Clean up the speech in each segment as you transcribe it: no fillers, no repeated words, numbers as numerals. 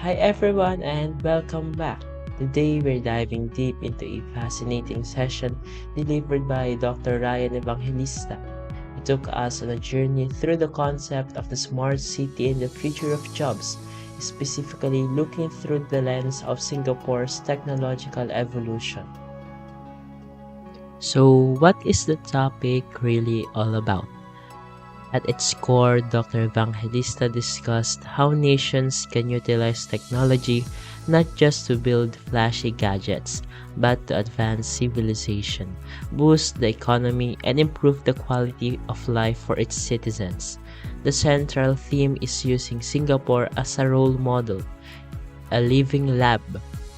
Hi everyone and welcome back. Today we're diving deep into a fascinating session delivered by Dr. Ryan Evangelista. He took us on a journey through the concept of the smart city and the future of jobs, specifically looking through the lens of Singapore's technological evolution. So, what is the topic really all about? At its core, Dr. Evangelista discussed how nations can utilize technology not just to build flashy gadgets, but to advance civilization, boost the economy, and improve the quality of life for its citizens. The central theme is using Singapore as a role model, a living lab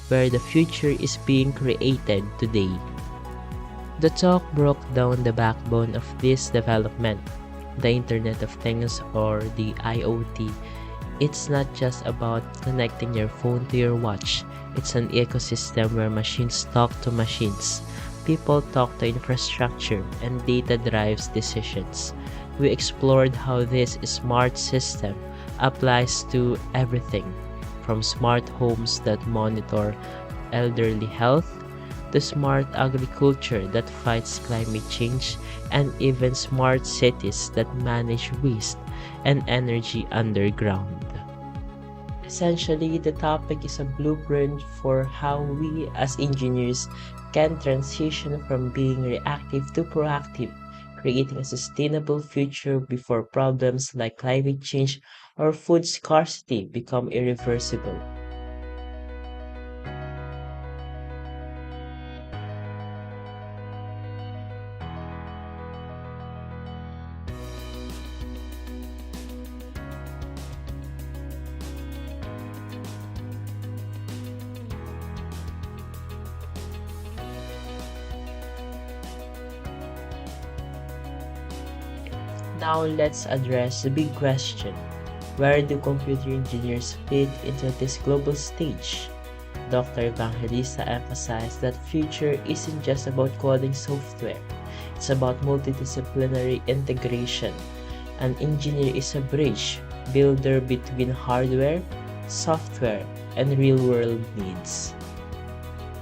where the future is being created today. The talk broke down the backbone of this development, the Internet of Things or the IoT. It's not just about connecting your phone to your watch. It's an ecosystem where machines talk to machines, people talk to infrastructure, and data drives decisions. We explored how this smart system applies to everything, from smart homes that monitor elderly health to smart agriculture that fights climate change, and even smart cities that manage waste and energy underground. Essentially, the topic is a blueprint for how we as engineers can transition from being reactive to proactive, creating a sustainable future before problems like climate change or food scarcity become irreversible. Now let's address the big question. Where do computer engineers fit into this global stage? Dr. Evangelista emphasized that future isn't just about coding software. It's about multidisciplinary integration. An engineer is a bridge builder between hardware, software, and real-world needs.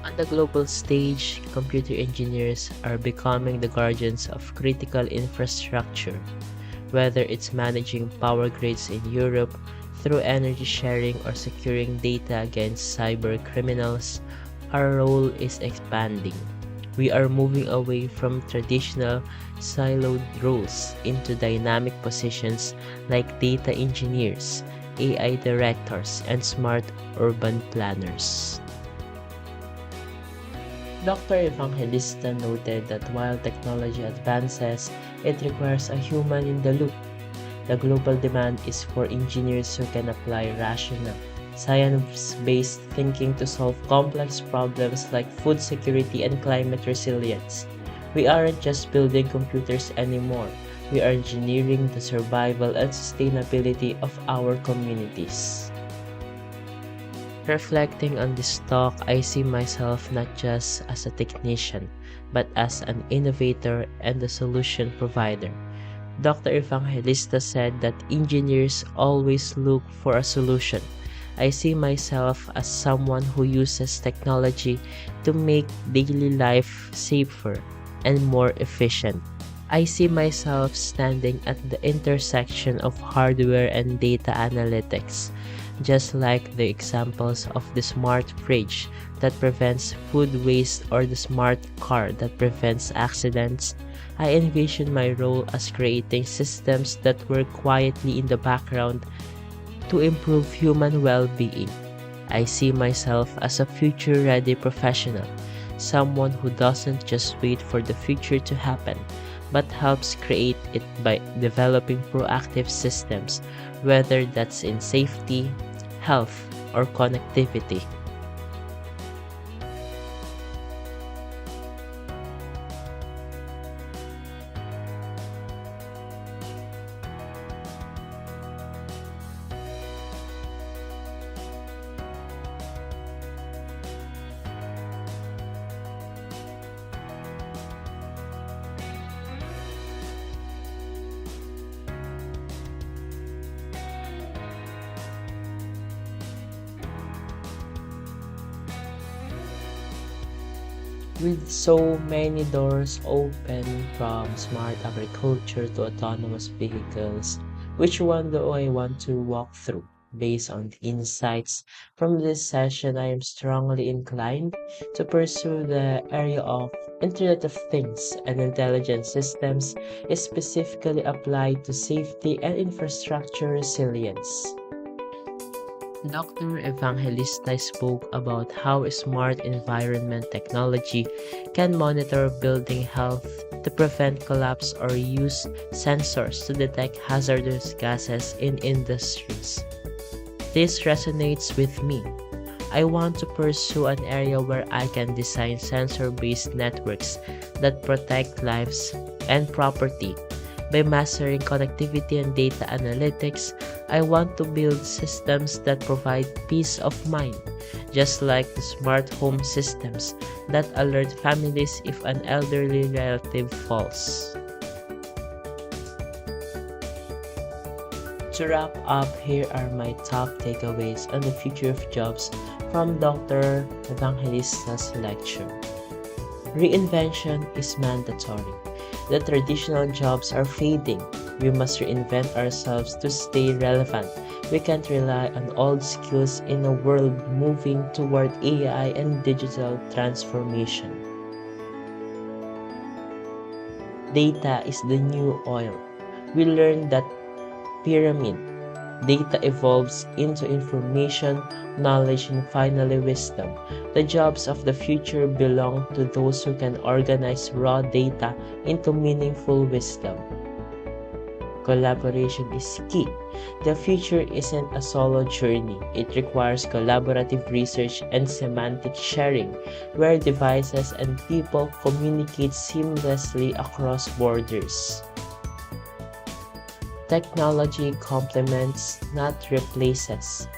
On the global stage, computer engineers are becoming the guardians of critical infrastructure, whether it's managing power grids in Europe through energy sharing or securing data against cyber criminals. Our role is expanding. We are moving away from traditional siloed roles into dynamic positions like data engineers, AI directors, and smart urban planners. Dr. Evangelista noted that while technology advances, it requires a human in the loop. The global demand is for engineers who can apply rational, science-based thinking to solve complex problems like food security and climate resilience. We aren't just building computers anymore. We are engineering the survival and sustainability of our communities. Reflecting on this talk, I see myself not just as a technician, but as an innovator and a solution provider. Dr. Evangelista said that engineers always look for a solution. I see myself as someone who uses technology to make daily life safer and more efficient. I see myself standing at the intersection of hardware and data analytics, just like the examples of the smart fridge that prevents food waste or the smart car that prevents accidents. I envision my role as creating systems that work quietly in the background to improve human well-being. I see myself as a future-ready professional, someone who doesn't just wait for the future to happen, but helps create it by developing proactive systems, whether that's in safety, health, or connectivity. With so many doors open from smart agriculture to autonomous vehicles, which one do I want to walk through? Based on the insights from this session, I am strongly inclined to pursue the area of Internet of Things and intelligent systems, specifically applied to safety and infrastructure resilience. Dr. Evangelista spoke about how smart environment technology can monitor building health to prevent collapse or use sensors to detect hazardous gases in industries. This resonates with me. I want to pursue an area where I can design sensor-based networks that protect lives and property. By mastering connectivity and data analytics, I want to build systems that provide peace of mind, just like the smart home systems that alert families if an elderly relative falls. To wrap up, here are my top takeaways on the future of jobs from Dr. Evangelista's lecture. Reinvention is mandatory. The traditional jobs are fading. We must reinvent ourselves to stay relevant. We can't rely on old skills in a world moving toward AI and digital transformation. Data is the new oil. We learned that pyramid. Data evolves into information, knowledge, and finally wisdom. The jobs of the future belong to those who can organize raw data into meaningful wisdom. Collaboration is key. The future isn't a solo journey. It requires collaborative research and semantic sharing, where devices and people communicate seamlessly across borders. Technology complements, not replaces.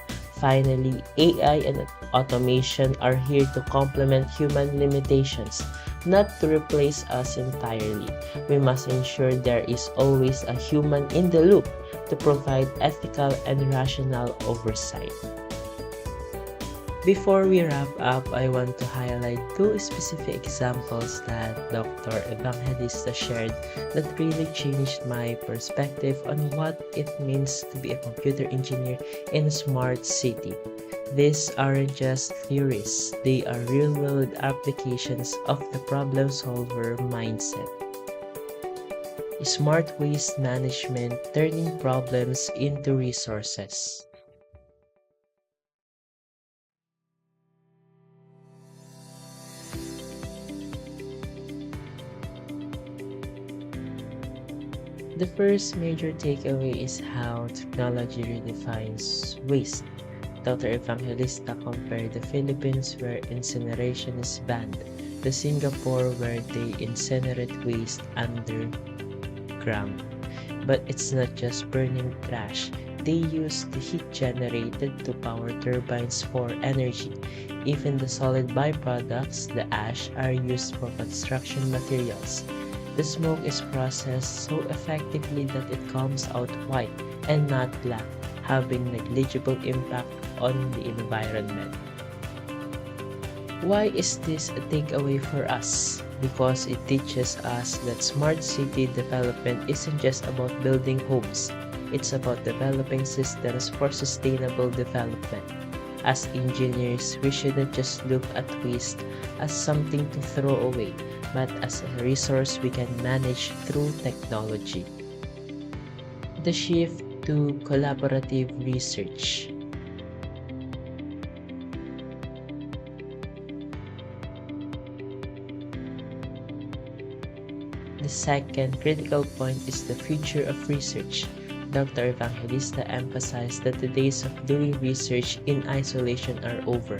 Finally, AI and automation are here to complement human limitations, not to replace us entirely. We must ensure there is always a human in the loop to provide ethical and rational oversight. Before we wrap up, I want to highlight two specific examples that Dr. Evangelista shared that really changed my perspective on what it means to be a computer engineer in a smart city. These aren't just theories, they are real-world applications of the problem-solver mindset. Smart waste management, turning problems into resources. The first major takeaway is how technology redefines waste. Dr. Evangelista compared the Philippines, where incineration is banned, to Singapore, where they incinerate waste underground. But it's not just burning trash. They use the heat generated to power turbines for energy. Even the solid byproducts, the ash, are used for construction materials. The smoke is processed so effectively that it comes out white and not black, having negligible impact on the environment. Why is this a takeaway for us? Because it teaches us that smart city development isn't just about building homes, it's about developing systems for sustainable development. As engineers, we shouldn't just look at waste as something to throw away, but as a resource we can manage through technology. The shift to collaborative research. The second critical point is the future of research. Dr. Evangelista emphasized that the days of doing research in isolation are over.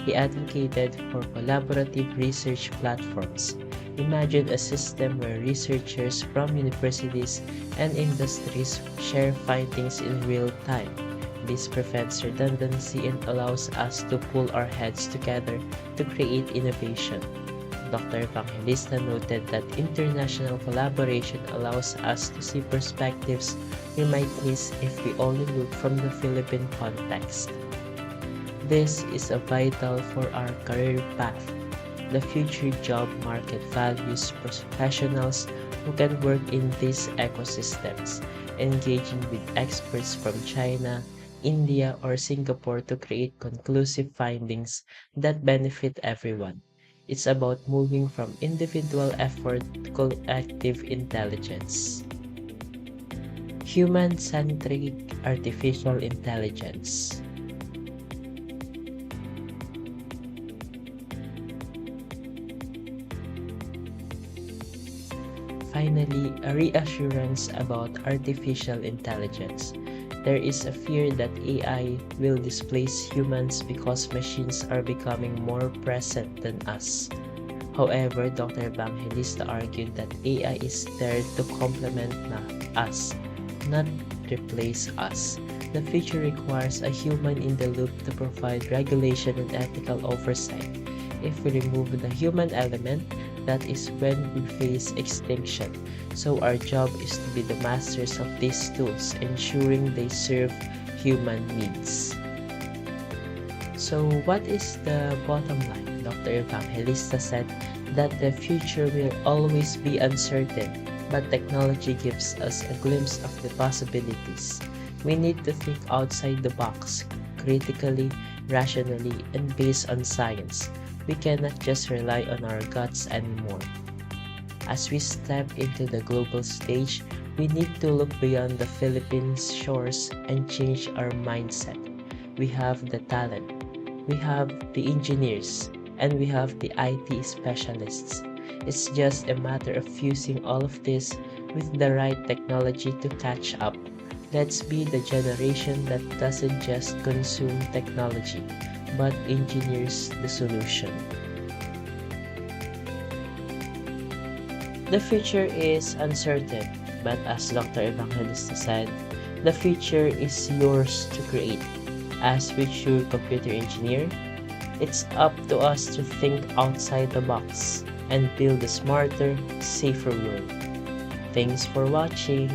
He advocated for collaborative research platforms. Imagine a system where researchers from universities and industries share findings in real time. This prevents redundancy and allows us to pull our heads together to create innovation. Dr. Evangelista noted that international collaboration allows us to see perspectives we might miss if we only look from the Philippine context. This is vital for our career path. The future job market values professionals who can work in these ecosystems, engaging with experts from China, India, or Singapore to create conclusive findings that benefit everyone. It's about moving from individual effort to collective intelligence. Human centric artificial intelligence. Finally, a reassurance about artificial intelligence. There is a fear that AI will displace humans because machines are becoming more present than us. However, Dr. Evangelista argued that AI is there to complement us, not replace us. The future requires a human in the loop to provide regulation and ethical oversight. If we remove the human element, that is when we face extinction. So our job is to be the masters of these tools, ensuring they serve human needs. So what is the bottom line? Dr. Evangelista said that the future will always be uncertain, but technology gives us a glimpse of the possibilities. We need to think outside the box, critically, rationally, and based on science. We cannot just rely on our guts anymore. As we step into the global stage, we need to look beyond the Philippines shores and change our mindset. We have the talent, we have the engineers, and we have the IT specialists. It's just a matter of fusing all of this with the right technology to catch up. Let's be the generation that doesn't just consume technology, but engineers the solution. The future is uncertain, but as Dr. Evangelista said, the future is yours to create. As future computer engineer, it's up to us to think outside the box and build a smarter, safer world. Thanks for watching.